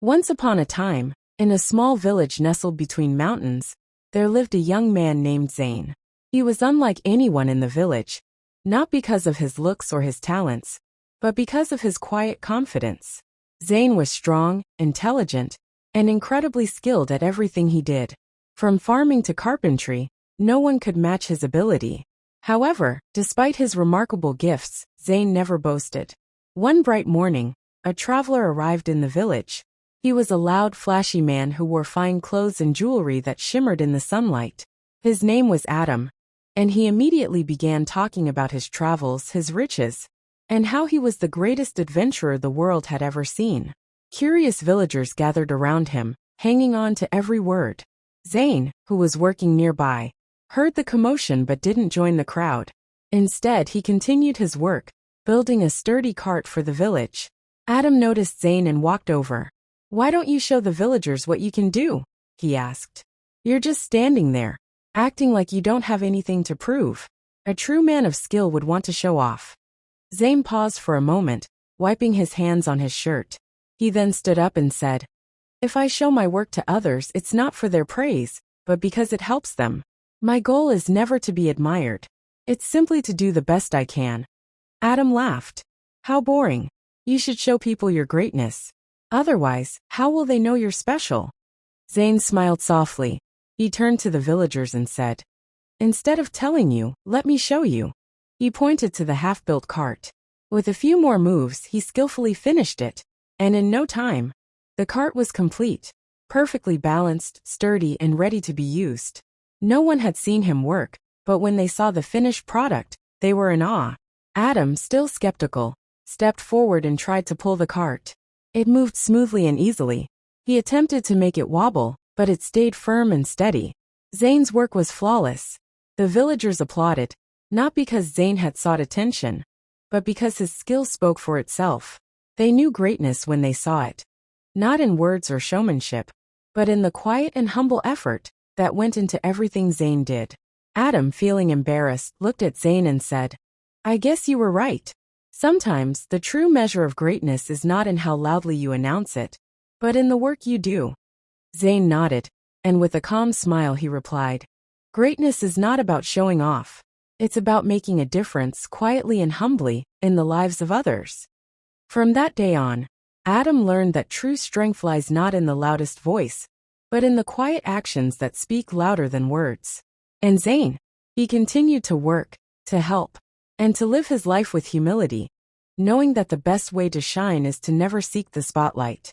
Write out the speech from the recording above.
Once upon a time, in a small village nestled between mountains, there lived a young man named Zane. He was unlike anyone in the village, not because of his looks or his talents, but because of his quiet confidence. Zane was strong, intelligent, and incredibly skilled at everything he did. From farming to carpentry, no one could match his ability. However, despite his remarkable gifts, Zane never boasted. One bright morning, a traveler arrived in the village. He was a loud, flashy man who wore fine clothes and jewelry that shimmered in the sunlight. His name was Adam, and he immediately began talking about his travels, his riches, and how he was the greatest adventurer the world had ever seen. Curious villagers gathered around him, hanging on to every word. Zane, who was working nearby, heard the commotion but didn't join the crowd. Instead, he continued his work, building a sturdy cart for the village. Adam noticed Zane and walked over. "Why don't you show the villagers what you can do?" he asked. "You're just standing there, acting like you don't have anything to prove. A true man of skill would want to show off." Zane paused for a moment, wiping his hands on his shirt. He then stood up and said, "If I show my work to others, it's not for their praise, but because it helps them. My goal is never to be admired. It's simply to do the best I can." Adam laughed. "How boring. You should show people your greatness. Otherwise, how will they know you're special?" Zane smiled softly. He turned to the villagers and said, "Instead of telling you, let me show you." He pointed to the half-built cart. With a few more moves, he skillfully finished it, and in no time, the cart was complete, perfectly balanced, sturdy, and ready to be used. No one had seen him work, but when they saw the finished product, they were in awe. Adam, still skeptical, stepped forward and tried to pull the cart. It moved smoothly and easily. He attempted to make it wobble, but it stayed firm and steady. Zane's work was flawless. The villagers applauded, not because Zane had sought attention, but because his skill spoke for itself. They knew greatness when they saw it. Not in words or showmanship, but in the quiet and humble effort that went into everything Zane did. Adam, feeling embarrassed, looked at Zane and said, "I guess you were right. Sometimes, the true measure of greatness is not in how loudly you announce it, but in the work you do." Zane nodded, and with a calm smile he replied, "Greatness is not about showing off. It's about making a difference quietly and humbly in the lives of others." From that day on, Adam learned that true strength lies not in the loudest voice, but in the quiet actions that speak louder than words. And Zane, he continued to work, to help, and to live his life with humility, knowing that the best way to shine is to never seek the spotlight.